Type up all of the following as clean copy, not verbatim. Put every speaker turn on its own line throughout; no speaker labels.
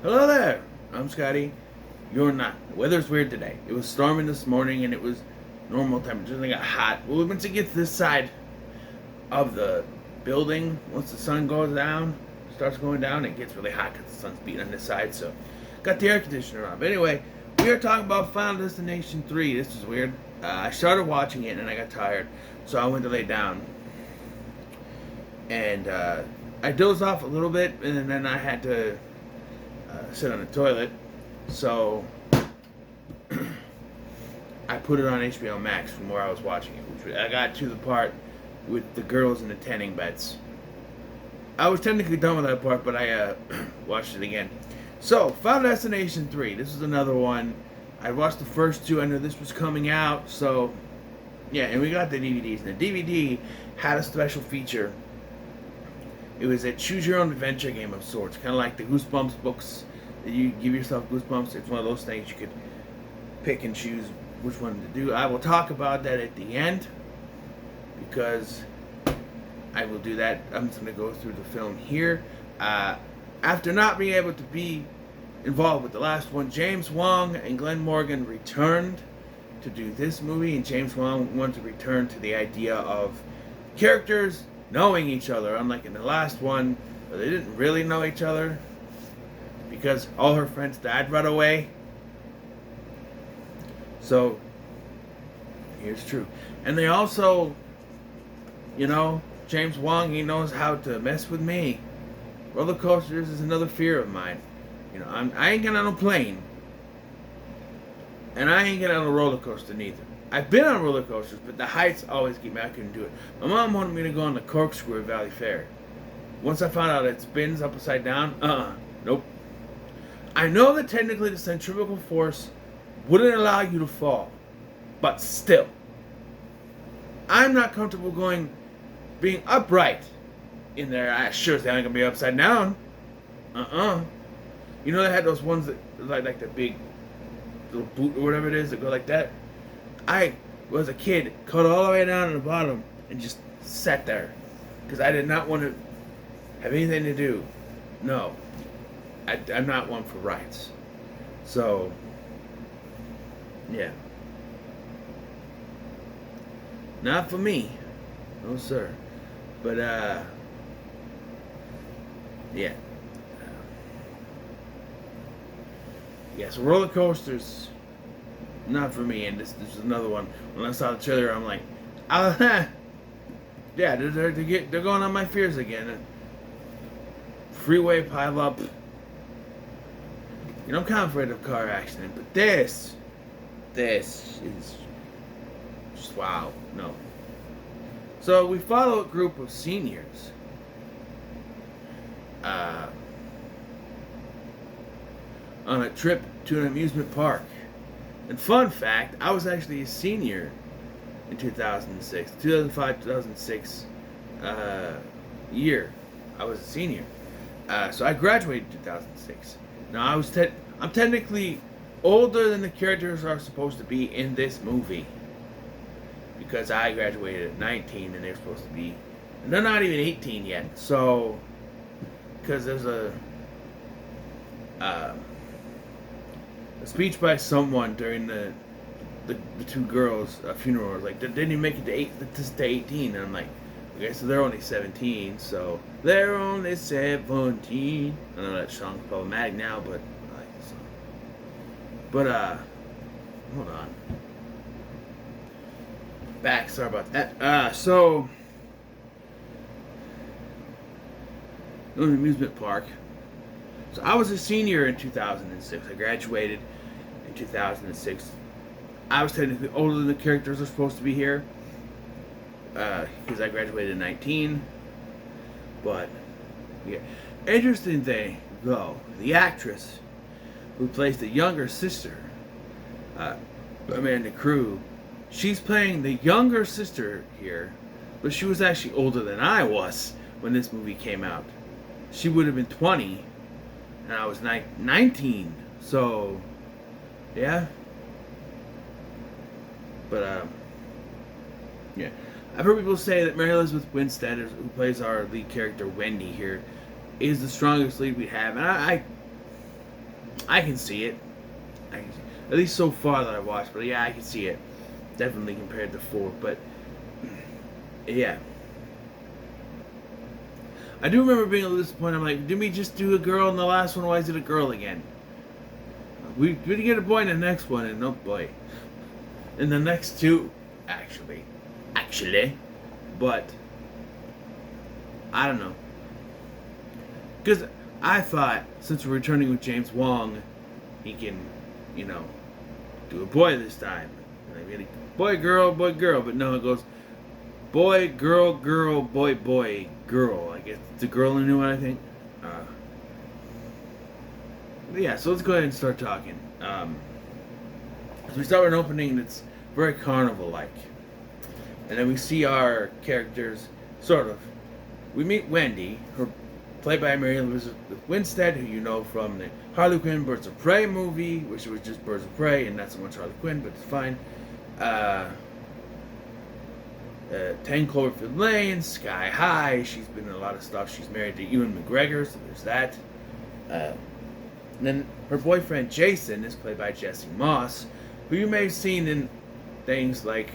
Hello there. I'm Scotty. You're not. The weather's weird today. It was storming this morning and it was normal temperature. Then it got hot. Well, once it gets this side of the building, once the sun goes down, starts going down, it gets really hot because the sun's beating on this side. So, got the air conditioner on. But anyway, we are talking about Final Destination 3. This is weird. I started watching it and I got tired, so I went to lay down. And I dozed off a little bit, and then I had to sit on the toilet. So I put it on HBO Max from where I was watching it. Which I got to the part with the girls in the tanning beds. I was technically done with that part, but I watched it again. So, Final Destination 3. This is another one. I watched the first two. I knew this was coming out. So, yeah, and we got the DVDs. And the DVD had a special feature. It was a choose-your-own-adventure game of sorts. Kind of like the Goosebumps books. That you give yourself Goosebumps. It's one of those things you could pick and choose which one to do. I will talk about that at the end. Because I will do that. I'm just going to go through the film here. After not being able to be involved with the last one, James Wong and Glenn Morgan returned to do this movie, and James Wong wanted to return to the idea of characters knowing each other, unlike in the last one where they didn't really know each other because all her friends died right away. So here's true. And they also, James Wong, he knows how to mess with me. Roller coasters is another fear of mine. I ain't getting on a plane. And I ain't getting on a roller coaster neither. I've been on roller coasters, but the heights always keep me. I couldn't do it. My mom wanted me to go on the corkscrew at Valley Fair. Once I found out it spins upside down, nope. I know that technically the centrifugal force wouldn't allow you to fall. But still. I'm not comfortable being upright in there. I sure as hell ain't gonna be upside down. They had those ones that like the big little boot or whatever it is that go like that. I was a kid, cut all the way down to the bottom and just sat there because I did not want to have anything to do. No, I'm not one for rides. So, yeah, not for me. No sir. But yeah. Yeah, so roller coasters, not for me. And this is another one. When I saw the trailer, I'm like, yeah, they're going on my fears again. Freeway pile up. I'm kind of afraid of car accident, but this is just wow. No. So we follow a group of seniors. On a trip to an amusement park. And fun fact, I was actually a senior in 2006. 2005-2006 year. I was a senior. So I graduated in 2006. Now I'm technically older than the characters are supposed to be in this movie. Because I graduated at 19 and they're supposed to be... And they're not even 18 yet. So... Because there's a speech by someone during the two girls' funeral. Was like, didn't you make it to 18? And I'm like, okay, so they're only 17, so they're only 17. I know that song's problematic now, but I like the song. But hold on. Back, sorry about that. So it was an amusement park. So I was a senior in 2006. I graduated in 2006. I was technically older than the characters are supposed to be here. Because I graduated in 19. But, yeah. Interesting thing, though. The actress who plays the younger sister, Amanda Crew, she's playing the younger sister here. But she was actually older than I was when this movie came out. She would have been 20. And I was 19, so, yeah. But, yeah. I've heard people say that Mary Elizabeth Winstead, who plays our lead character, Wendy here, is the strongest lead we have. And I can see it. At least so far that I watched, but yeah, I can see it. Definitely compared to 4, but yeah. I do remember being a little disappointed. I'm like, did we just do a girl in the last one? Why is it a girl again? We did get a boy in the next one, and no boy. In the next 2, actually. But I don't know. Because I thought, since we're returning with James Wong, he can, do a boy this time. Like, boy, girl, but no, it goes boy, girl, boy, girl. I guess it's a girl in the new one, I think. Yeah, so let's go ahead and start talking. So we start with an opening that's very carnival-like. And then we see our characters, sort of. We meet Wendy, played by Mary Elizabeth Winstead, who you know from the Harley Quinn Birds of Prey movie, which was just Birds of Prey and not so much Harley Quinn, but it's fine. 10 Cloverfield Lane, Sky High. She's been in a lot of stuff. She's married to Ewan McGregor, so there's that. And then her boyfriend Jason is played by Jesse Moss, who you may have seen in things like,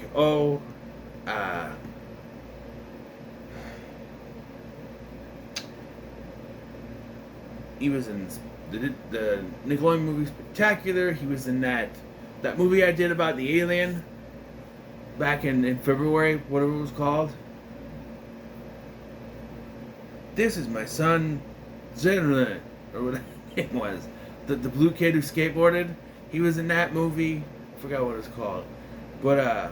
he was in the Nickelodeon movie Spectacular. He was in that movie I did about the alien back in February, whatever it was called. This is my son, Zedlin, or whatever it was. The blue kid who skateboarded. He was in that movie. I forgot what it was called. But,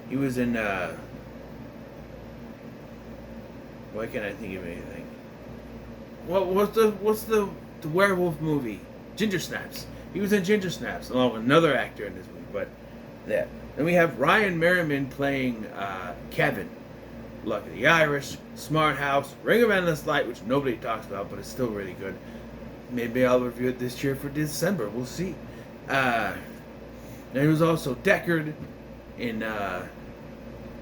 he was in, why can't I think of anything? What's the werewolf movie? Ginger Snaps. He was in Ginger Snaps, along with another actor in this movie. But yeah. Then we have Ryan Merriman playing Kevin. Lucky the Irish, Smart House, Ring of Endless Light, which nobody talks about, but it's still really good. Maybe I'll review it this year for December. We'll see. And he was also Deckard in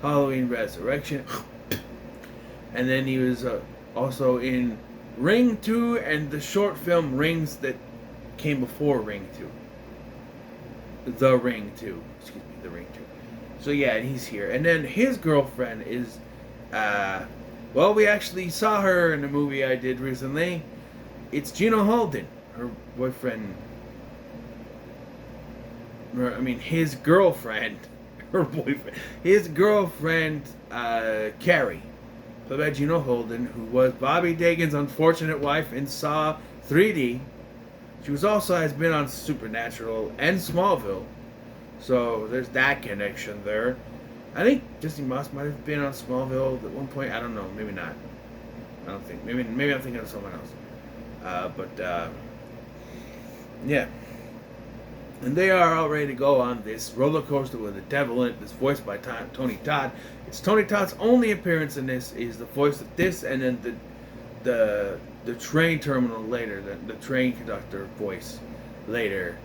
Halloween Resurrection. And then he was also in Ring 2 and the short film Rings that came before Ring 2. The Ring 2. Excuse me, The Ring 2. So yeah, he's here. And then his girlfriend is, we actually saw her in a movie I did recently. It's Gina Holden. Her boyfriend, his girlfriend, Carrie. Played by Gina Holden, who was Bobby Dagen's unfortunate wife in Saw 3D. She has been on Supernatural and Smallville. So there's that connection there. I think Jesse Moss might have been on Smallville at one point. I don't know. Maybe not. I don't think. Maybe I'm thinking of someone else. Yeah. And they are all ready to go on this roller coaster with the devil in it. That's voiced by Tony Todd. It's Tony Todd's only appearance in this. Is the voice of this, and then the train terminal later, the train conductor voice later.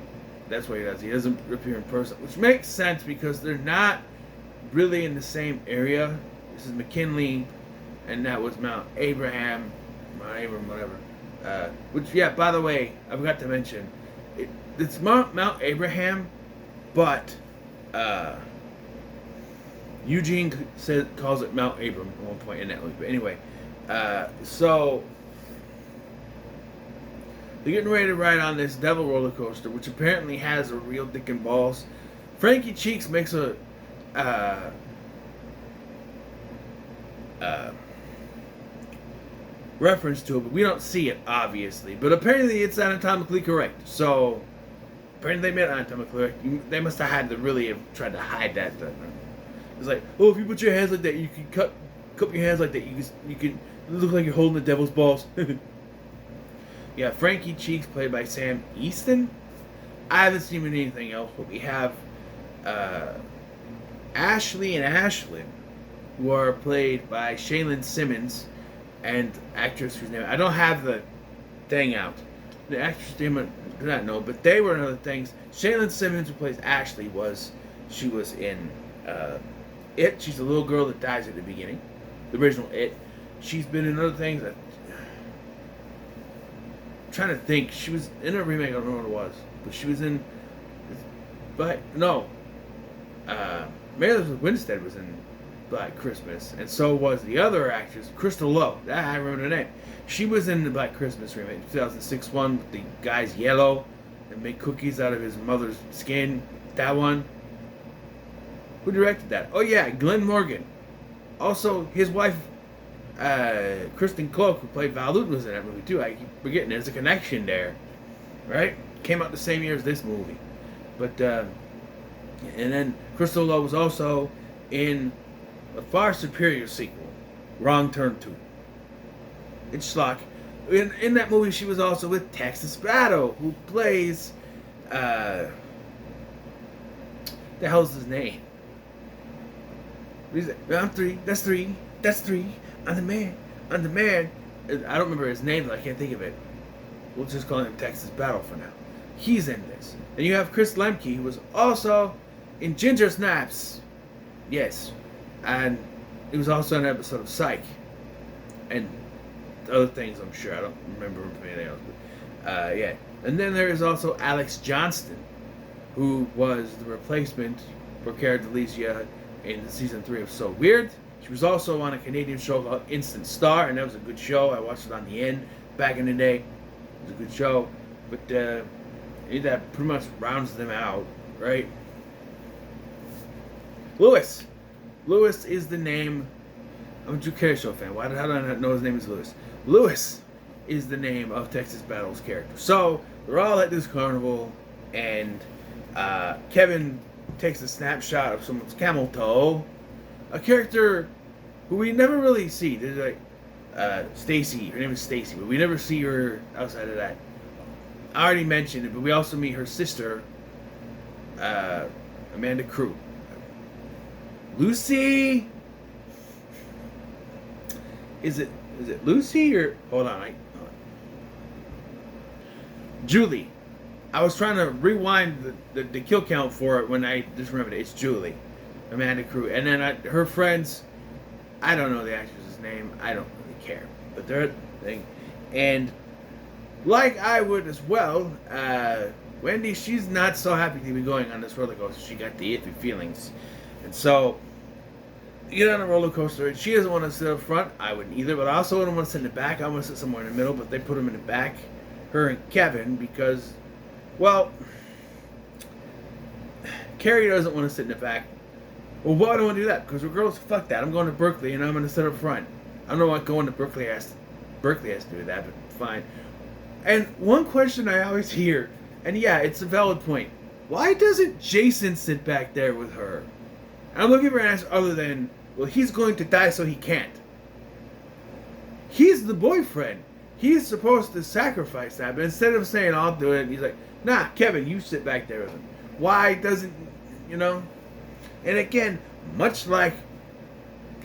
That's what he does. He doesn't appear in person, which makes sense because they're not really in the same area. This is McKinley, and that was Mount Abraham, whatever. Which, yeah, by the way, I forgot to mention, it's Mount Abraham, but Eugene calls it Mount Abram at one point in that movie. But anyway, so they're getting ready to ride on this devil roller coaster, which apparently has a real dick and balls. Frankie Cheeks makes a reference to it, but we don't see it, obviously. But apparently it's anatomically correct. So, apparently they made it anatomically correct. They must have had to really have tried to hide that. It's like, if you put your hands like that, you can cup your hands like that. You can look like you're holding the devil's balls. Yeah, Frankie Cheeks, played by Sam Easton. I haven't seen him in anything else, but we have Ashley and Ashlyn, who are played by Shaylin Simmons, and actress whose name I don't have the thing out. The actress name I do not know, but they were in other things. Shaylin Simmons, who plays Ashley, was in It. She's the little girl that dies at the beginning, the original It. She's been in other things. trying to think. She was in a remake. I don't know what it was, but she was in. But no, Mary Elizabeth Winstead was in Black Christmas, and so was the other actress, Crystal Lowe. I remember her name. She was in the Black Christmas remake, 2006 one. With the guy's yellow and make cookies out of his mother's skin. That one. Who directed that? Oh yeah, Glenn Morgan. Also, his wife, Kristen Cloak, who played Val Lewton, was in that movie too. I keep forgetting there's a connection there, right? Came out the same year as this movie, but and then Crystal Lowe was also in a far superior sequel, Wrong Turn 2. It's schlock. In that movie, she was also with Texas Battle, who plays the hell's his name? I'm three. That's three. That's three. I'm the man. I'm the man. I don't remember his name, but I can't think of it. We'll just call him Texas Battle for now. He's in this. And you have Chris Lemke, who was also in Ginger Snaps. Yes. And he was also in an episode of Psych. And other things, I'm sure. I don't remember anything else. But, yeah. And then there is also Alex Johnston, who was the replacement for Cara Delicia in season 3 of So Weird. She was also on a Canadian show called Instant Star, and that was a good show. I watched it on the end back in the day. It was a good show. But that pretty much rounds them out, right? Lewis. Lewis is the name. I'm a Drew Carey Show fan. How do I not know his name is Lewis? Lewis is the name of Texas Battle's character. So they're all at this carnival, and Kevin takes a snapshot of someone's camel toe. A character who we never really see. There's like Stacy. Her name is Stacy, but we never see her outside of that. I already mentioned it, but we also meet her sister, Amanda Crew. Lucy. Is it Lucy or hold on? Julie. I was trying to rewind the kill count for it when I just remembered it. It's Julie, Amanda Crew, and then her friends. I don't know the actress's name. I don't really care, but they're a thing. And like I would as well, Wendy, she's not so happy to be going on this roller coaster. She got the iffy feelings, and so you get on a roller coaster. And she doesn't want to sit up front. I wouldn't either, but I also wouldn't want to sit in the back. I want to sit somewhere in the middle, but they put them in the back, her and Kevin, because. Well, Carrie doesn't want to sit in the back. Well, why do I want to do that? Because we're girls. Fuck that. I'm going to Berkeley and I'm going to sit up front. I don't know what going to Berkeley has to do with that, but fine. And one question I always hear, and yeah, it's a valid point. Why doesn't Jason sit back there with her? And I'm looking for an answer other than, well, he's going to die, so he can't. He's the boyfriend. He's supposed to sacrifice that, but instead of saying, I'll do it, he's like, nah, Kevin, you sit back there with him. Why doesn't, And again, much like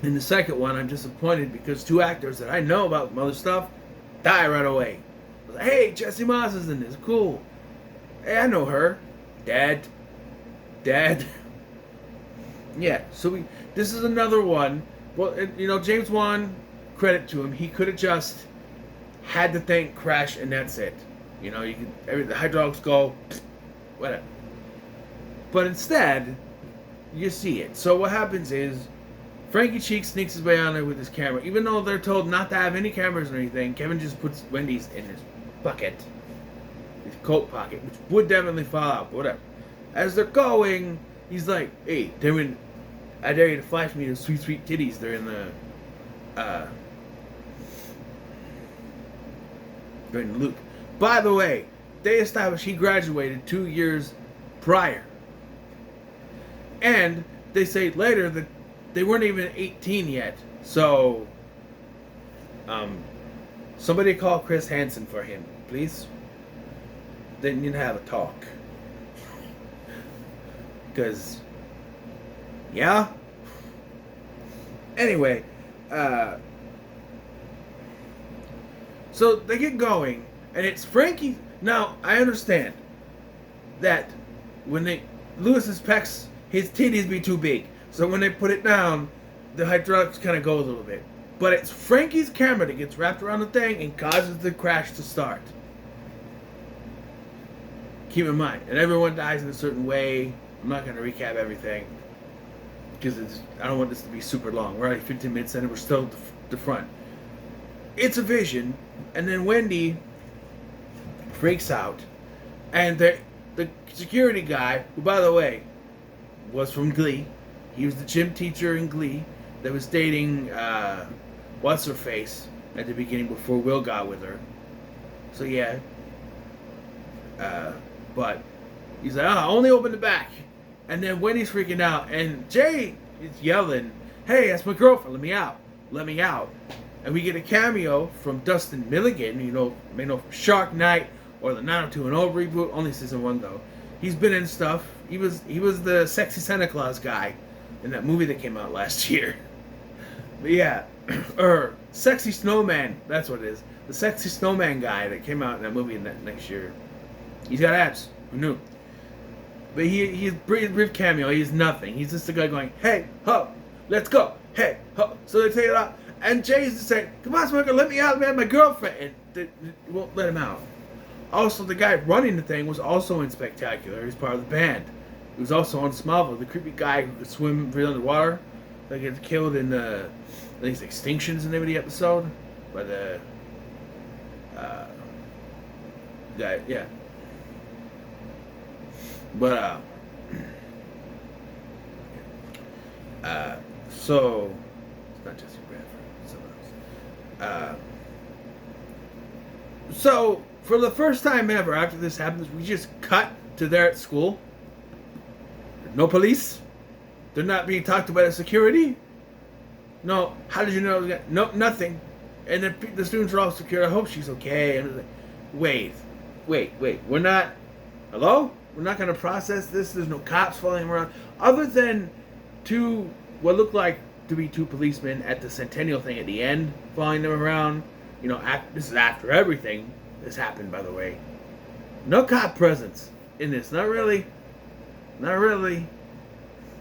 in the second one, I'm disappointed because 2 actors that I know about from other stuff die right away. I was like, hey, Jesse Moss is in this. Cool. Hey, I know her. Dad. Yeah, so this is another one. Well, James Wan, credit to him. He could have just had the thing crash and that's it. The hydraulics go, whatever. But instead, you see it. So what happens is, Frankie Cheek sneaks his way on there with his camera. Even though they're told not to have any cameras or anything, Kevin just puts Wendy's in his bucket. His coat pocket, which would definitely fall out, but whatever. As they're going, he's like, hey, I dare you to flash me those sweet, sweet titties. They're in the, Luke. By the way, they established he graduated 2 years prior. And they say later that they weren't even 18 yet. So, somebody call Chris Hansen for him, please. They need to have a talk. Because, yeah. Anyway, so they get going, and it's Frankie. Now, I understand that when Lewis's pecs, his titties be too big. So when they put it down, the hydraulics kind of go a little bit. But it's Frankie's camera that gets wrapped around the thing and causes the crash to start. Keep in mind, and everyone dies in a certain way. I'm not going to recap everything because I don't want this to be super long. We're already 15 minutes in and we're still at the front. It's a vision, and then Wendy freaks out, and the security guy, who by the way was from Glee, he was the gym teacher in Glee that was dating what's her face at the beginning before Will got with her. So yeah, but he's like, only open the back, and then Wendy's freaking out, and Jay is yelling, "Hey, that's my girlfriend! Let me out! Let me out!" And we get a cameo from Dustin Milligan, may know from Shark Night or the 90210 reboot, only season 1 though. He's been in stuff. He was the sexy Santa Claus guy in that movie that came out last year. But yeah, Sexy Snowman, that's what it is. The Sexy Snowman guy that came out in that movie next year. He's got abs. Who knew? But he's brief cameo. He's nothing. He's just a guy going, "Hey, ho, let's go. Hey, ho." So they take it out. And Jay's just saying, "Come on, Smoker, let me out, man, my girlfriend." And they won't let him out. Also, the guy running the thing was also in Spectacular. He's part of the band. He was also on Smallville, the creepy guy who could swim breathe underwater. That gets killed in these Extinctions in the name of the episode. By the guy, yeah. But, so, it's not Jesse Bradford, it's someone else. So, for the first time ever after this happens, we just cut to there at school. No police. They're not being talked to by the security. No, how did you know? No, nothing. And the students are all secure. I hope she's okay. And wait. We're not. Hello? We're not going to process this. There's no cops following around. Other than what looked like to be two policemen at the Centennial thing at the end, following them around. This is after everything this happened, by the way. No cop presence in this. Not really.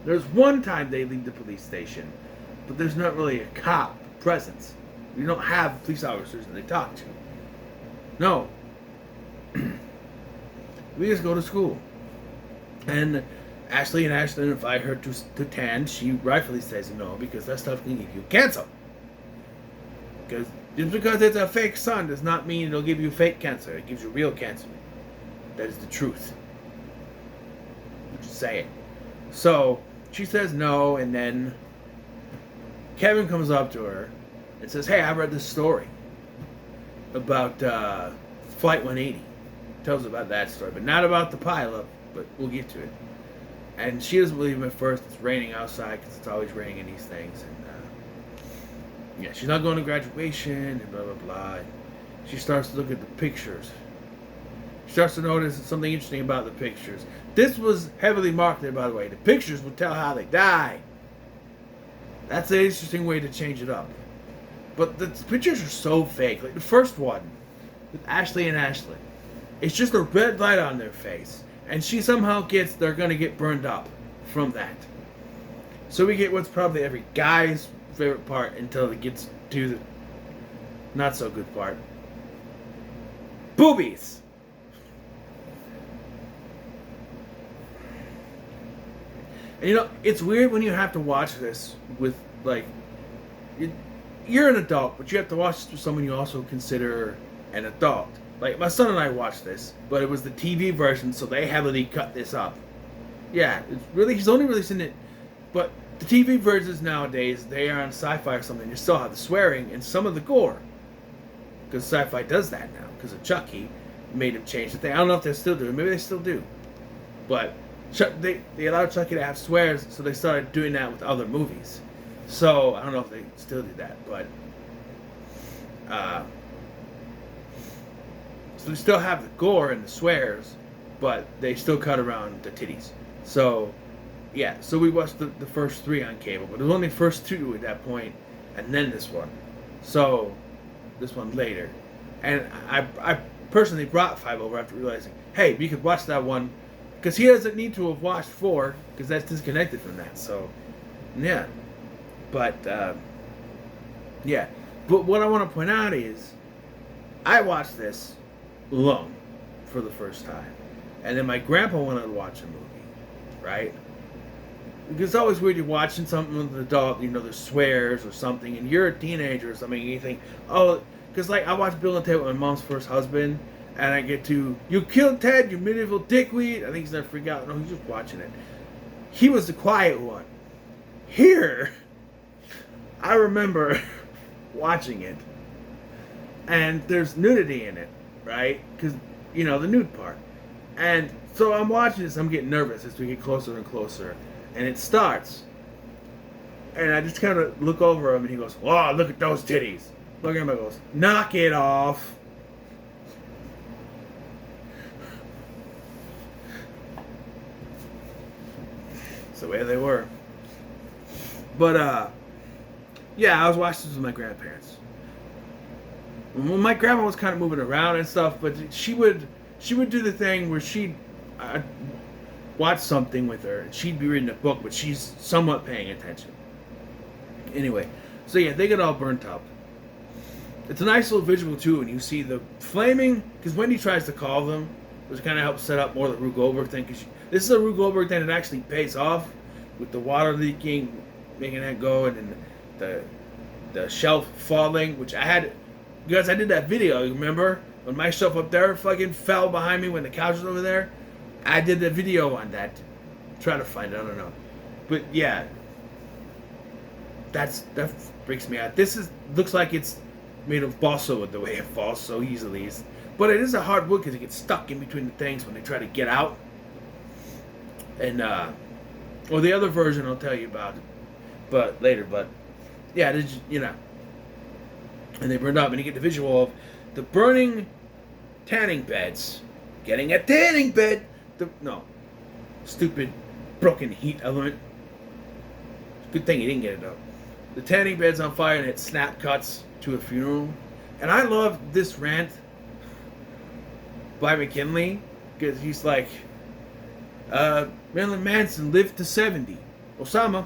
There's one time they leave the police station, but there's not really a cop presence. You don't have police officers that they talk to. No. We just go to school. And Ashley and Ashlyn invite her to tan. She rightfully says no, because that stuff can give you cancer. Because just because it's a fake sun does not mean it'll give you fake cancer. It gives you real cancer. That is the truth. Just say it. So she says no, and then Kevin comes up to her and says, "Hey, I read this story about Flight 180. Tells about that story, but not about the pilot, but we'll get to it. And she doesn't believe him at first. It's raining outside because it's always raining in these things. And she's not going to graduation and blah, blah, blah. And she starts to look at the pictures. She starts to notice something interesting about the pictures. This was heavily marketed, by the way. The pictures would tell how they died. That's an interesting way to change it up. But the pictures are so fake. Like the first one with Ashley and Ashley. It's just a red light on their face. And she somehow they're going to get burned up from that. So we get what's probably every guy's favorite part until it gets to the not so good part. Boobies! And it's weird when you have to watch this with, you're an adult, but you have to watch this with someone you also consider an adult. Like, my son and I watched this, but it was the TV version, so they heavily cut this up. Yeah, he's only releasing it, but the TV versions nowadays, they are on Sci-Fi or something, you still have the swearing and some of the gore. Because Sci-Fi does that now, because of Chucky, made them change the thing. I don't know if they still do it, maybe they still do. But they allowed Chucky to have swears, so they started doing that with other movies. So, I don't know if they still do that, but so they still have the gore and the swears, but they still cut around the titties. So, yeah, so we watched the first 3 on cable, but it was only the first 2 at that point, and then this one. So, this one later. And I personally brought 5 over after realizing, hey, we could watch that one, because he doesn't need to have watched 4, because that's disconnected from that. So, yeah. But, yeah. But what I want to point out is, I watched this alone for the first time. And then my grandpa wanted to watch a movie, right? Because it's always weird you're watching something with an adult, there's swears or something, and you're a teenager or something, and you think, oh, because like I watched Bill and Ted with my mom's first husband, and I get to, you killed Ted, you medieval dickweed. I think he's gonna freak out. No, he's just watching it. He was the quiet one. Here, I remember watching it, and there's nudity in it, right? Because, the nude part. And so I'm watching this, I'm getting nervous as we get closer and closer. And it starts. And I just kind of look over him, and he goes, "Oh, look at those titties." Look at him and goes, "Knock it off." So there they were. But, yeah, I was watching this with my grandparents. Well, my grandma was kind of moving around and stuff, but she would do the thing where she'd watch something with her, and she'd be reading a book, but she's somewhat paying attention. Anyway, so yeah, they get all burnt up. It's a nice little visual too, and you see the flaming, because Wendy tries to call them, which kind of helps set up more the Rube Goldberg thing, because this is a Rube Goldberg thing that actually pays off, with the water leaking, making that go, and then the shelf falling, which I did that video, you remember? When my shelf up there fucking fell behind me when the couch was over there? I did the video on that. Try to find it, I don't know. But yeah. That freaks me out. Looks like it's made of balsa wood the way it falls so easily. But it is a hard wood because it gets stuck in between the things when they try to get out. And, the other version I'll tell you about but later. But, yeah, and they burned up, and you get the visual of the burning tanning beds. Getting a tanning bed! Stupid broken heat element. Good thing he didn't get it up. The tanning bed's on fire, and it snap cuts to a funeral. And I love this rant by McKinley, because he's like, Marilyn Manson lived to 70. Osama,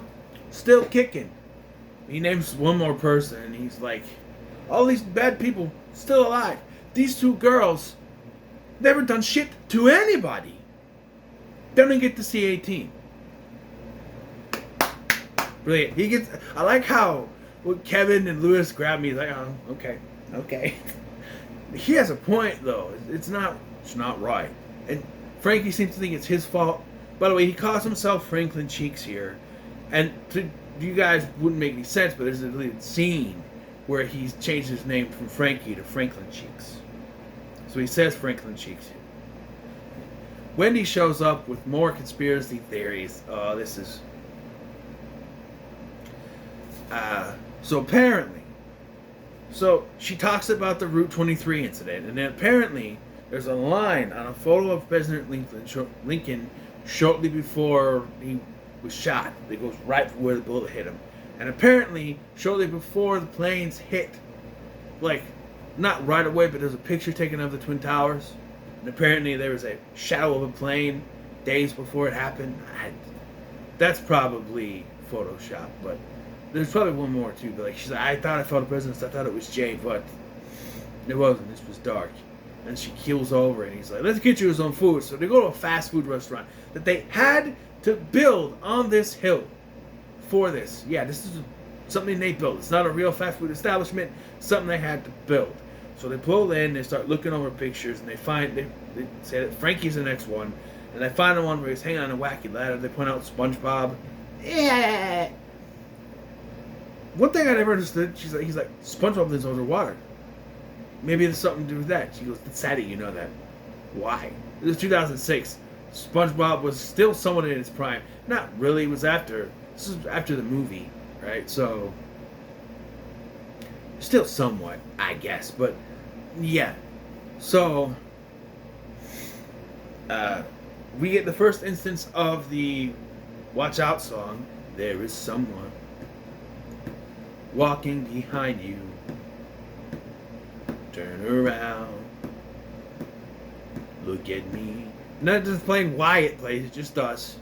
still kicking. He names one more person, and he's like, all these bad people still alive. These two girls never done shit to anybody. They don't get to see 18. Brilliant. I like how when Kevin and Lewis grab me, he's like, oh, okay. He has a point though. It's not right. And Frankie seems to think it's his fault. By the way, he calls himself Franklin Cheeks here. And you guys wouldn't make any sense, but there's a deleted scene where he's changed his name from Frankie to Franklin Cheeks. So he says Franklin Cheeks here. Wendy shows up with more conspiracy theories. This is... So apparently... So she talks about the Route 23 incident. And then apparently there's a line on a photo of President Lincoln shortly before he was shot. That goes right where the bullet hit him. And apparently, shortly before the planes hit, like, not right away, but there's a picture taken of the Twin Towers. And apparently there was a shadow of a plane days before it happened. That's probably Photoshop, but there's probably one more too. But like, she's like, I thought I felt the presence. I thought it was Jay, but it wasn't. This was dark. And she keels over, and he's like, let's get you some food. So they go to a fast food restaurant that they had to build on this hill for this. Yeah, this is something they built. It's not a real fast food establishment. Something they had to build. So they pull in, they start looking over pictures, and they say that Frankie's the next one. And they find the one where he's hanging on a wacky ladder. They point out SpongeBob. Yeah. One thing I never understood, he's like, SpongeBob lives underwater. Maybe there's something to do with that. She goes, it's sad you know that. Why? It was 2006. SpongeBob was still somewhat in his prime. Not really. This was after the movie, right? So, still somewhat, I guess. But, yeah. So, we get the first instance of the Watch Out song. There is someone walking behind you. Turn around. Look at me. Not just playing Wyatt plays, it just us.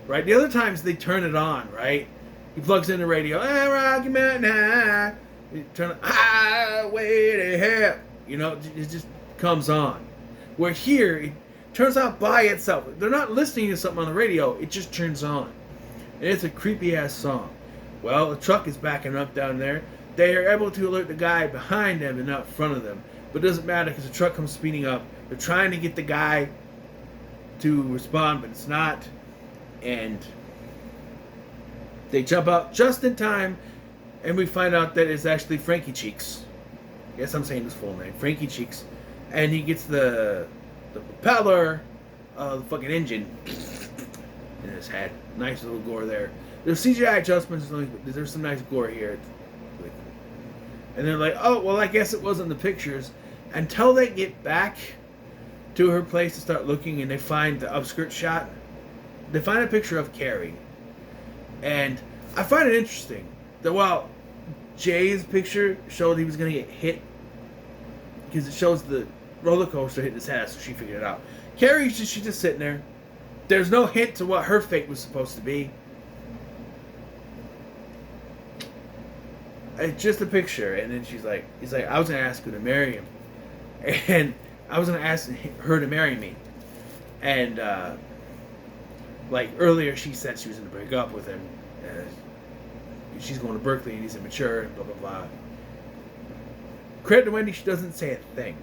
Right? The other times they turn it on, right? He plugs in the radio. Rocky Mountain High. You turn it, highway to hell. You know, it just comes on. Where here, turns out by itself. They're not listening to something on the radio. It just turns on. And it's a creepy-ass song. Well, the truck is backing up down there. They are able to alert the guy behind them and not in front of them. But it doesn't matter because the truck comes speeding up. They're trying to get the guy to respond, but it's not. And they jump out just in time, and we find out that it's actually Frankie Cheeks. Yes, I'm saying his full name. Frankie Cheeks. And he gets the propeller of the fucking engine in his head. Nice little gore there. There's CGI adjustments. There's some nice gore here. And they're like, oh, well, I guess it wasn't the pictures. Until they get back to her place to start looking, and they find the upskirt shot. They find a picture of Carrie. And I find it interesting that while Jay's picture showed he was going to get hit, because it shows the roller coaster hitting his head, so she figured it out. Carrie's she's just sitting there. There's no hint to what her fate was supposed to be. It's just a picture, and then he's like, I was going to ask her to marry him. And I was going to ask her to marry me. And, like, earlier she said she was going to break up with him. She's going to Berkeley and he's immature, and blah, blah, blah. Credit to Wendy, she doesn't say a thing.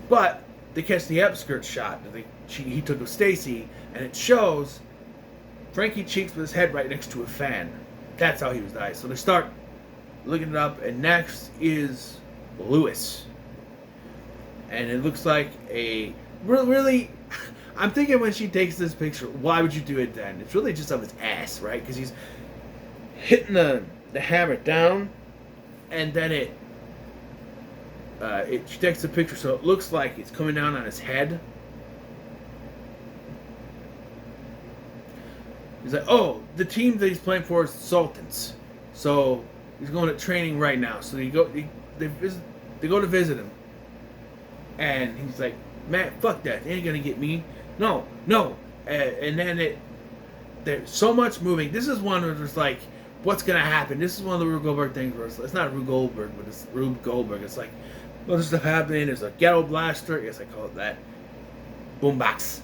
But they catch the upskirt shot that he took of Stacy, and it shows Frankie Cheeks with his head right next to a fan. That's how he was died. So they start looking it up, and next is Lewis. And it looks like a really I'm thinking when she takes this picture, why would you do it then? It's really just of his ass, right? Because he's hitting the hammer down, and then she takes the picture so it looks like it's coming down on his head. He's like, oh, the team that he's playing for is the Sultans. So he's going to training right now. So they go to visit him. And he's like, man, fuck that. They ain't going to get me. No. And then there's so much moving. This is one where it's like, what's going to happen? This is one of the Rube Goldberg things where it's not Rube Goldberg, but it's Rube Goldberg. It's like, well, there's stuff happening. There's a ghetto blaster. Yes, I call it that. Boombox.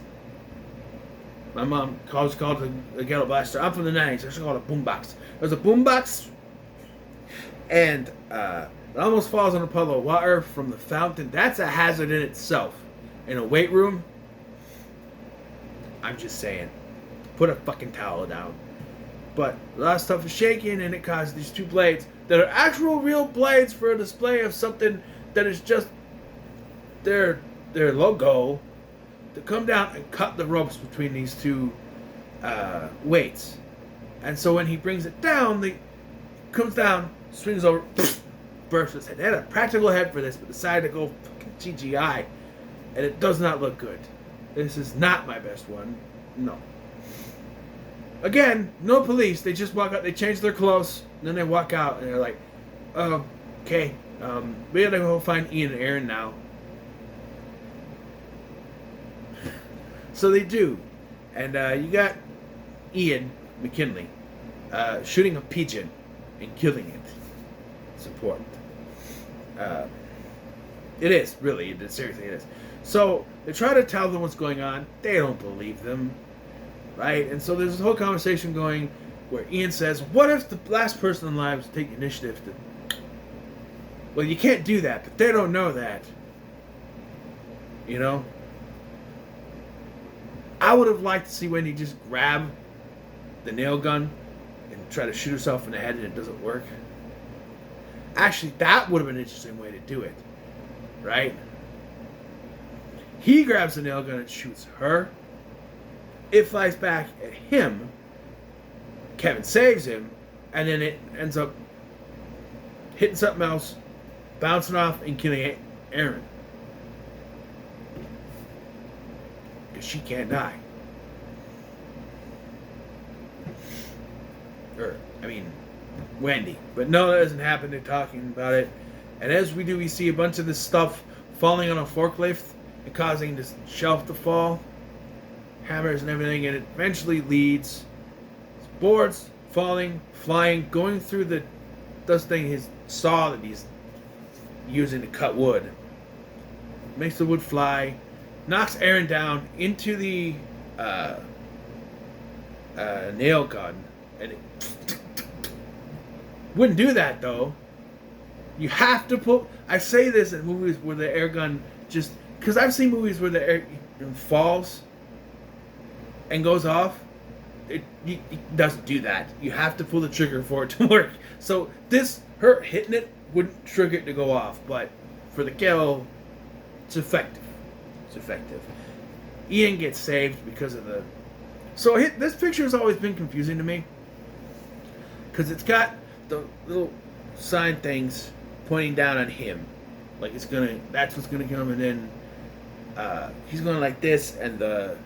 My mom called it a ghetto blaster. I'm from the 90s. I should call it a boombox. There's a boombox, and it almost falls on a puddle of water from the fountain. That's a hazard in itself. In a weight room, I'm just saying, put a fucking towel down. But a lot of stuff is shaking, and it causes these two blades that are actual real blades for a display of something that is just their logo, to come down and cut the ropes between these two weights. And so when he brings it down, he comes down, swings over, bursts his head. They had a practical head for this, but decided to go fucking CGI, and it does not look good. This is not my best one. No. Again, no police. They just walk out. They change their clothes, and then they walk out, and they're like, okay, we gotta go find Ian and Aaron now. So they do. And you got Ian McKinley shooting a pigeon and killing it. It's important. It is, really. Seriously, it is. So they try to tell them what's going on. They don't believe them. Right? And so there's this whole conversation going where Ian says, what if the last person in line was to take initiative to... Well, you can't do that, but they don't know that. You know? I would have liked to see Wendy just grab the nail gun and try to shoot herself in the head and it doesn't work. Actually, that would have been an interesting way to do it. Right? He grabs the nail gun and shoots her. It flies back at him. Kevin saves him. And then it ends up hitting something else, bouncing off, and killing Aaron. She can't die. Wendy. But no, that doesn't happen. They're talking about it. And as we do, we see a bunch of this stuff falling on a forklift and causing this shelf to fall. Hammers and everything. And it eventually leads boards falling, flying, going through his saw that he's using to cut wood. Makes the wood fly. knocks Aaron down into the nail gun, and it wouldn't do that though. You have to put. I say this in movies where the air gun just because I've seen movies where the air falls and goes off. It doesn't do that. You have to pull the trigger for it to work. So her hitting it wouldn't trigger it to go off, but for the kill, it's effective. It's effective. Ian gets saved because of the. So this picture has always been confusing to me because it's got the little sign things pointing down on him, like that's what's gonna come, and then he's going like this, and the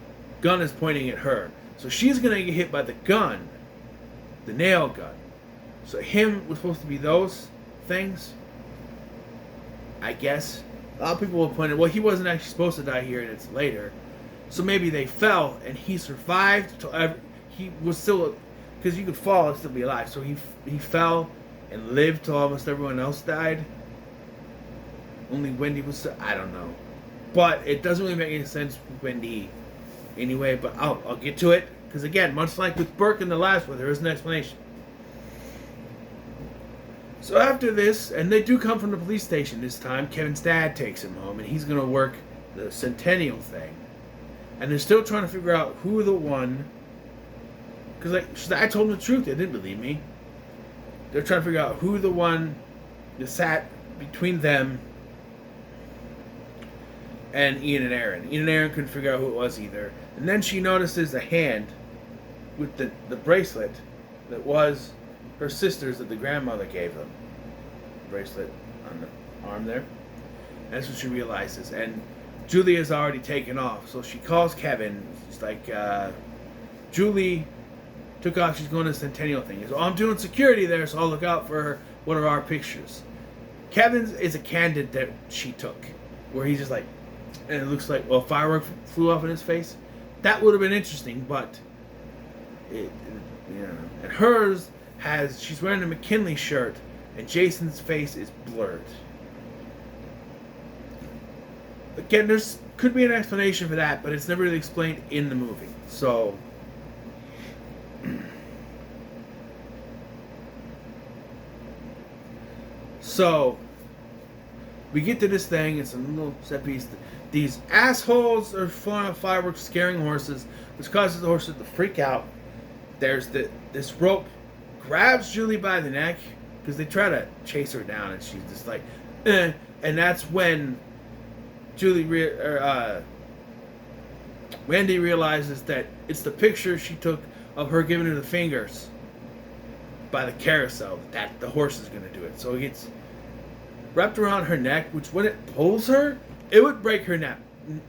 gun is pointing at her. So she's gonna get hit by the gun, the nail gun. So him was supposed to be those things, I guess. A lot of people have pointed, well, he wasn't actually supposed to die here, and it's later. So maybe they fell, and he survived till he was still, because you could fall and still be alive. So he fell and lived till almost everyone else died. Only Wendy was, I don't know. But it doesn't really make any sense with Wendy anyway, but I'll get to it. Because again, much like with Burke in the last one, there is an explanation. So after this, and they do come from the police station this time, Kevin's dad takes him home, and he's going to work the Centennial thing. And they're still trying to figure out who the one... Because I told them the truth, they didn't believe me. They're trying to figure out who the one that sat between them and Ian and Aaron. Ian and Aaron couldn't figure out who it was either. And then she notices a hand with the bracelet that was her sister's that the grandmother gave them. Bracelet on the arm there. And that's what she realizes. And Julia's already taken off. So she calls Kevin. She's like, Julie took off. She's going to the Centennial thing. He goes, I'm doing security there, so I'll look out for her. What are our pictures? Kevin's is a candid that she took. Where he's just like, and it looks like, well, a firework flew off in his face. That would have been interesting, but and hers she's wearing a McKinley shirt, and Jason's face is blurred. Again, could be an explanation for that, but it's never really explained in the movie. So we get to this thing. It's a little set piece. These assholes are flying off fireworks, scaring horses, which causes the horses to freak out. There's this rope grabs Julie by the neck because they try to chase her down, and she's just like, eh. And that's when Wendy realizes that it's the picture she took of her giving her the fingers by the carousel that the horse is going to do it. So it gets wrapped around her neck, which when it pulls her, it would break her neck.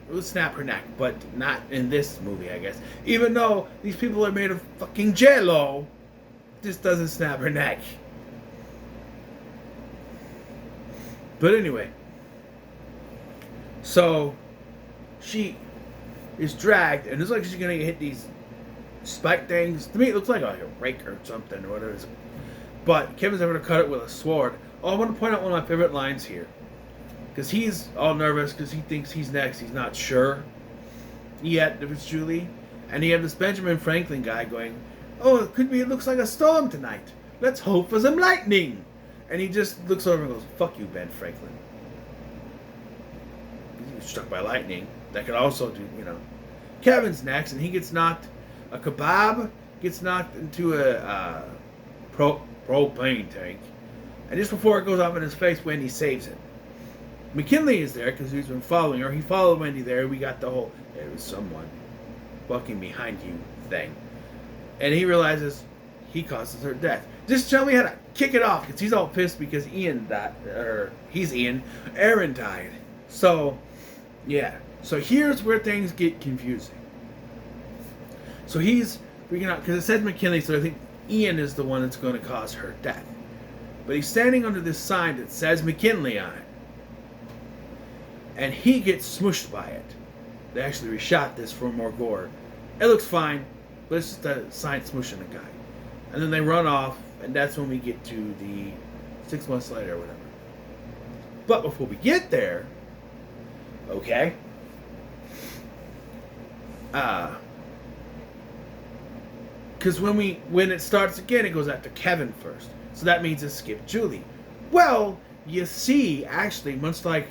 It would snap her neck, but not in this movie, I guess. Even though these people are made of fucking J-Lo, this doesn't snap her neck. But anyway, so she is dragged, and it's like she's gonna hit these spike things. To me, it looks like a rake or something, or whatever it is. But Kevin's able to cut it with a sword. Oh, I want to point out one of my favorite lines here. Because he's all nervous because he thinks he's next. He's not sure yet if it's Julie. And you have this Benjamin Franklin guy going, oh, it looks like a storm tonight. Let's hope for some lightning. And he just looks over and goes, fuck you, Ben Franklin. He was struck by lightning. That could also do, Kevin's next, and he gets knocked. A kebab gets knocked into a propane tank. And just before it goes off in his face, Wendy saves it. McKinley is there because he's been following her. He followed Wendy there. We got the whole, there was someone walking behind you thing. And he realizes he causes her death. Just tell me how to kick it off because he's all pissed because Ian died. Or he's Ian. Aaron died. So, yeah. So here's where things get confusing. So he's freaking out because it said McKinley, so I think Ian is the one that's going to cause her death. But he's standing under this sign that says McKinley on it. And he gets smushed by it. They actually reshot this for more gore. It looks fine, but it's just a sign smushing a guy. And then they run off, and that's when we get to the 6 months later or whatever. But before we get there, okay, Because when it starts again, it goes after Kevin first. So that means it skipped Julie. Well, you see, actually, much like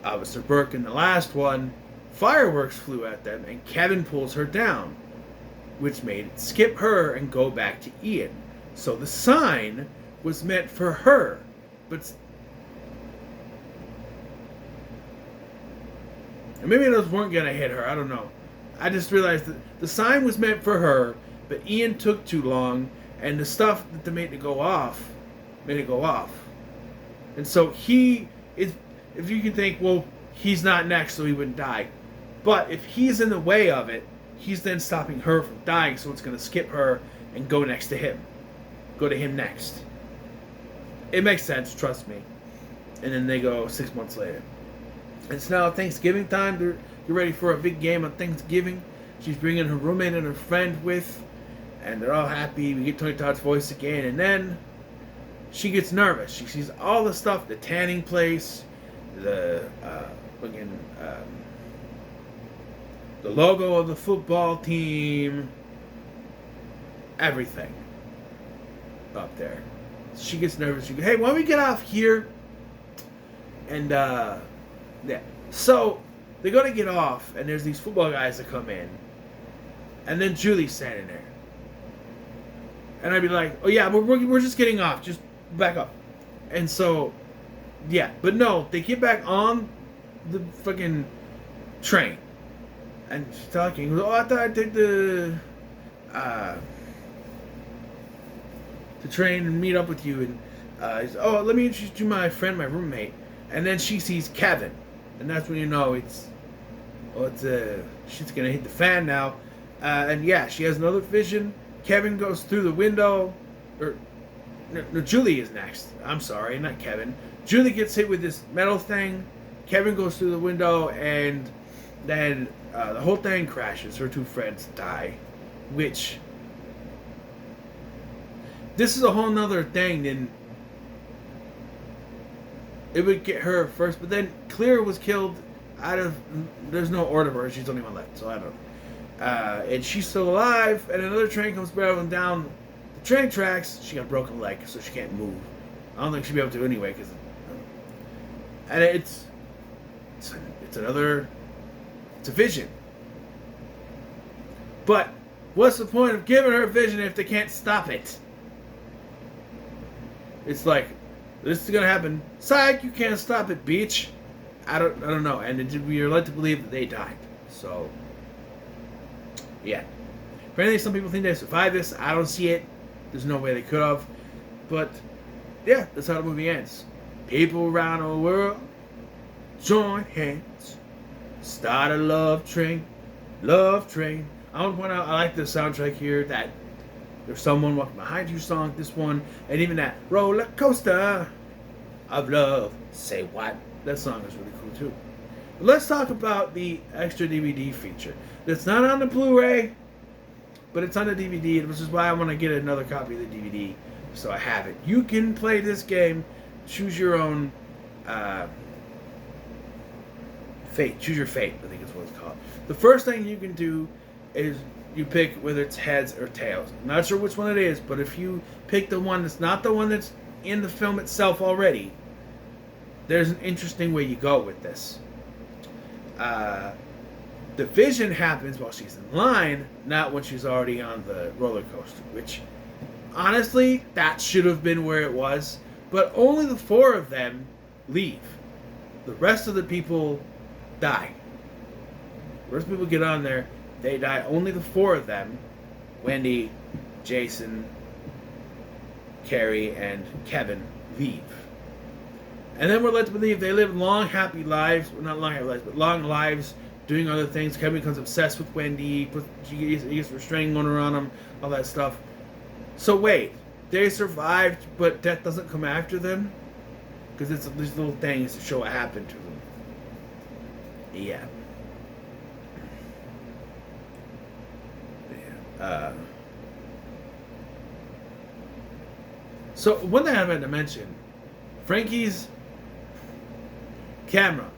Officer Burke in the last one, fireworks flew at them, and Kevin pulls her down, which made it skip her and go back to Ian. So the sign was meant for her, but and maybe those weren't gonna hit her. I don't know. I just realized that the sign was meant for her, but Ian took too long, and the stuff that made it go off, And so he is. If you can think, well, he's not next, so he wouldn't die. But if he's in the way of it, he's then stopping her from dying, so it's going to skip her and go next to him. Go to him next. It makes sense, trust me. And then they go 6 months later. It's now Thanksgiving time. They're ready for a big game on Thanksgiving. She's bringing her roommate and her friend with, and they're all happy. We get Tony Todd's voice again, and then she gets nervous. She sees all the stuff, the tanning place, the logo of the football team, everything up there. She gets nervous. She goes, "Hey, why don't we get off here?" And yeah, so they go to get off, and there's these football guys that come in, and then Julie's standing there, and I'd be like, "Oh yeah, we're just getting off. Just back up." And so, yeah, but no, they get back on the fucking train. And she's talking. "Oh, I thought I'd take the train and meet up with you." And he's, "Oh, let me introduce you to my friend, my roommate." And then she sees Kevin, and that's when you know shit's gonna hit the fan now. And yeah, she has another vision. Kevin goes through the window, or no, Julie is next. I'm sorry, not Kevin. Julie gets hit with this metal thing. Kevin goes through the window, and then the whole thing crashes. Her two friends die, which this is a whole nother thing. Then it would get her first, but then Clear was killed there's no order for her. She's the only one left, so I don't know. And she's still alive, and another train comes barreling down the train tracks. She got a broken leg, so she can't move. I don't think she'll be able to anyway, and it's a vision. But what's the point of giving her a vision if they can't stop it? It's like, this is gonna happen. Psych, you can't stop it, bitch. I don't know. And we are led to believe that they died. So, yeah. Apparently, some people think they survived this. I don't see it. There's no way they could have. But yeah, that's how the movie ends. People around the world join hands, start a love train. Love train. I want to point out, I like the soundtrack here. That There's Someone Walking Behind You song, this one, and even that Roller Coaster of Love. Say what? That song is really cool too. But let's talk about the extra DVD feature. It's not on the Blu-ray, but it's on the DVD, which is why I want to get another copy of the DVD so I have it. You can play this game, choose your own fate. Choose your fate, I think is what it's called. The first thing you can do is you pick whether it's heads or tails. I'm not sure which one it is, but if you pick the one that's not the one that's in the film itself already, there's an interesting way you go with this. The vision happens while she's in line, not when she's already on the roller coaster, which, honestly, that should have been where it was. But only the 4 of them leave. The rest of the people die. The rest of the people get on there, they die. Only the 4 of them, Wendy, Jason, Carrie, and Kevin, leave. And then we're led to believe they live long, happy lives. Well, not long, happy lives, but long lives doing other things. Kevin becomes obsessed with Wendy. He gets restraining order on him, all that stuff. So wait, they survived, but death doesn't come after them? Because it's these little things to show what happened to them. Yeah. So one thing I meant to mention, Frankie's camera,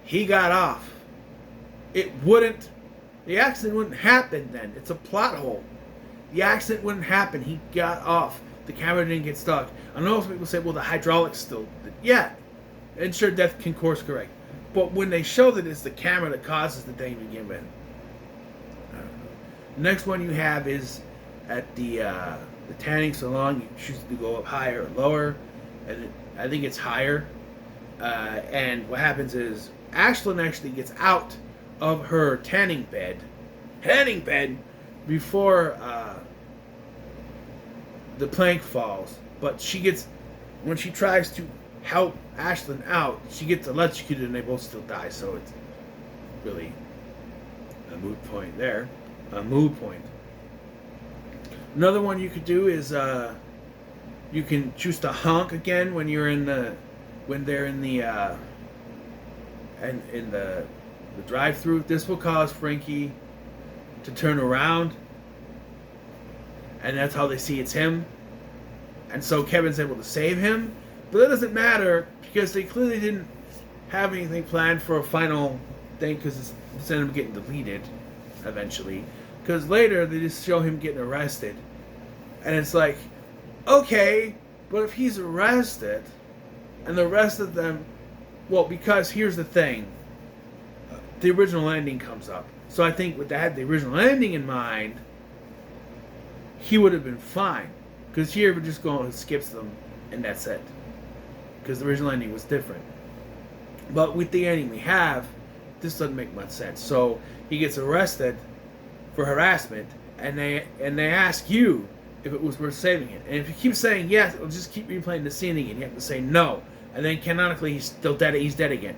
he got off. It wouldn't The accident wouldn't happen then. It's a plot hole. The accident wouldn't happen. He got off. The camera didn't get stuck. I know some people say, well, the hydraulics still... Yeah. And sure, death can course correct. But when they show that it's the camera that causes the thing to begin with. I don't know. The next one you have is at the tanning salon. You choose to go up higher or lower. And I think it's higher. And what happens is Ashlyn actually gets out of her tanning bed before the plank falls. But when she tries to help Ashlyn out, she gets electrocuted and they both still die. So it's really a moot point there. A moot point. Another one you could do is you can choose to honk again when they're in the drive-through. This will cause Frankie to turn around, and that's how they see it's him. And so Kevin's able to save him, but that doesn't matter because they clearly didn't have anything planned for a final thing because it's instead of him getting deleted eventually. Because later they just show him getting arrested, and it's like, okay, but if he's arrested, and the rest of them, well, because here's the thing, the original ending comes up. So I think with that, the original ending in mind, he would have been fine. Because here we're just going and skips them, and that's it. Because the original ending was different. But with the ending we have, this doesn't make much sense. So he gets arrested for harassment, and they ask you if it was worth saving it. And if you keep saying yes, it'll just keep replaying the scene again. You have to say no. And then canonically, he's still dead. He's dead again.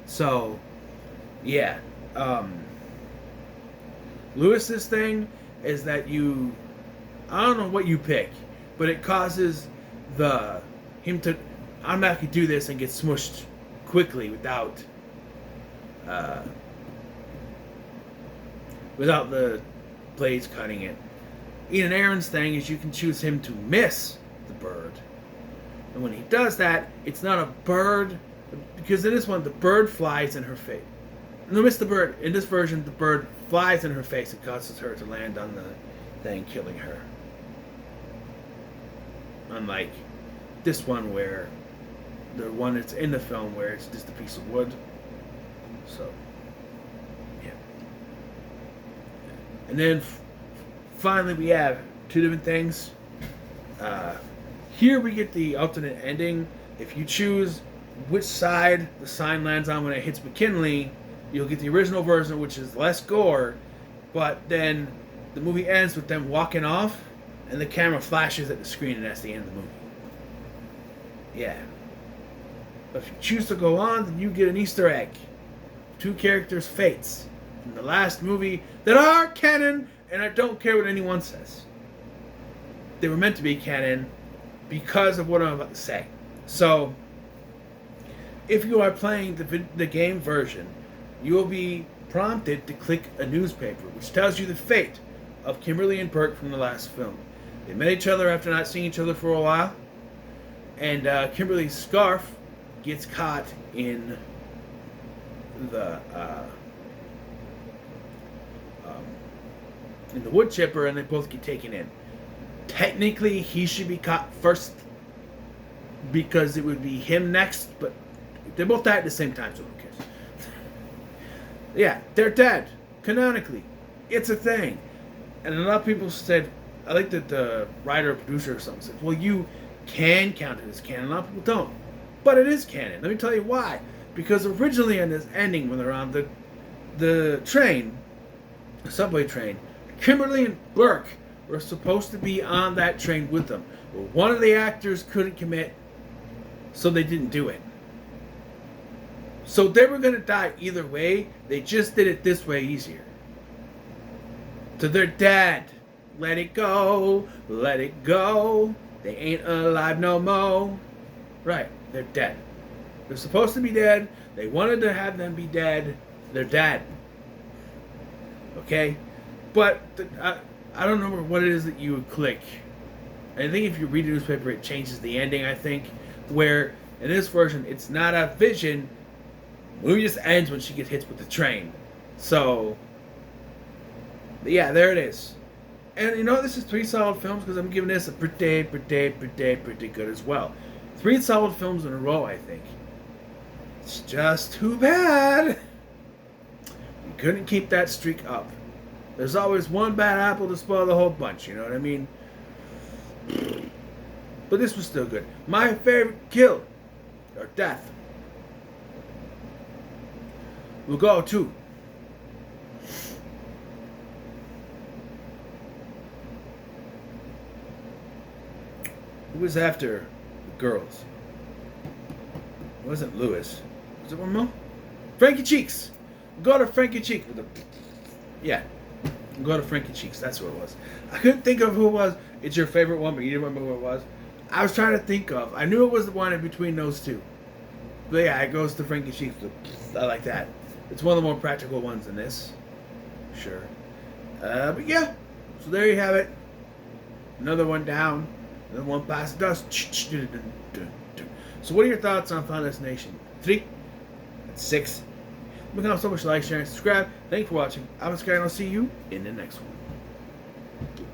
So, yeah. Lewis's thing is that I don't know what you pick, but it causes him to automatically do this and get smushed quickly without the blades cutting it. Ian Aaron's thing is you can choose him to miss the bird. And when he does that, it's not a bird, because in this one, the bird flies in her face. No, miss the bird. In this version, the bird flies in her face and causes her to land on the thing, killing her. Unlike this one where, the one that's in the film where it's just a piece of wood. So, yeah. And then finally we have two different things. Here we get the alternate ending. If you choose which side the sign lands on when it hits McKinley, you'll get the original version, which is less gore, but then the movie ends with them walking off, and the camera flashes at the screen, and that's the end of the movie. Yeah. But if you choose to go on, then you get an Easter egg. Two characters' fates from the last movie that are canon, and I don't care what anyone says. They were meant to be canon because of what I'm about to say. So, if you are playing the game version, you will be prompted to click a newspaper, which tells you the fate of Kimberly and Burke from the last film. They met each other after not seeing each other for a while, and Kimberly's scarf gets caught in the wood chipper, and they both get taken in. Technically, he should be caught first because it would be him next, but they both died at the same time, so who cares? Yeah, they're dead. Canonically. It's a thing. And a lot of people said, I think that the writer or producer or something said, well, you can count it as canon. A lot of people don't. But it is canon. Let me tell you why. Because originally in this ending, when they're on the train, the subway train, Kimberly and Burke were supposed to be on that train with them. But one of the actors couldn't commit, so they didn't do it. So they were going to die either way. They just did it this way easier. So they're dead. Let it go. Let it go. They ain't alive no more. Right. They're dead. They're supposed to be dead. They wanted to have them be dead. They're dead. Okay? But I don't remember what it is that you would click. I think if you read the newspaper, it changes the ending, I think. Where, in this version, it's not a vision. The movie just ends when she gets hit with the train. So, Yeah, there it is. And you know, this is 3 solid films because I'm giving this a pretty good as well. 3 solid films in a row, I think. It's just too bad we couldn't keep that streak up. There's always one bad apple to spoil the whole bunch, you know what I mean? But this was still good. My favorite kill, or death, will go to who was after the girls? It wasn't Lewis. Was it one more? Frankie Cheeks. Go to Frankie Cheeks. Yeah. Go to Frankie Cheeks. That's what it was. I couldn't think of who it was. It's your favorite one, but you didn't remember who it was. I was trying to think of. I knew it was the one in between those two. But yeah, it goes to Frankie Cheeks. I like that. It's one of the more practical ones in this. Sure. But yeah. So there you have it. Another one down. Another one past dust. So what are your thoughts on Final Destination 3 and 6? Make it so much like, share, and subscribe. Thanks for watching. I'm Sky, and I'll see you in the next one.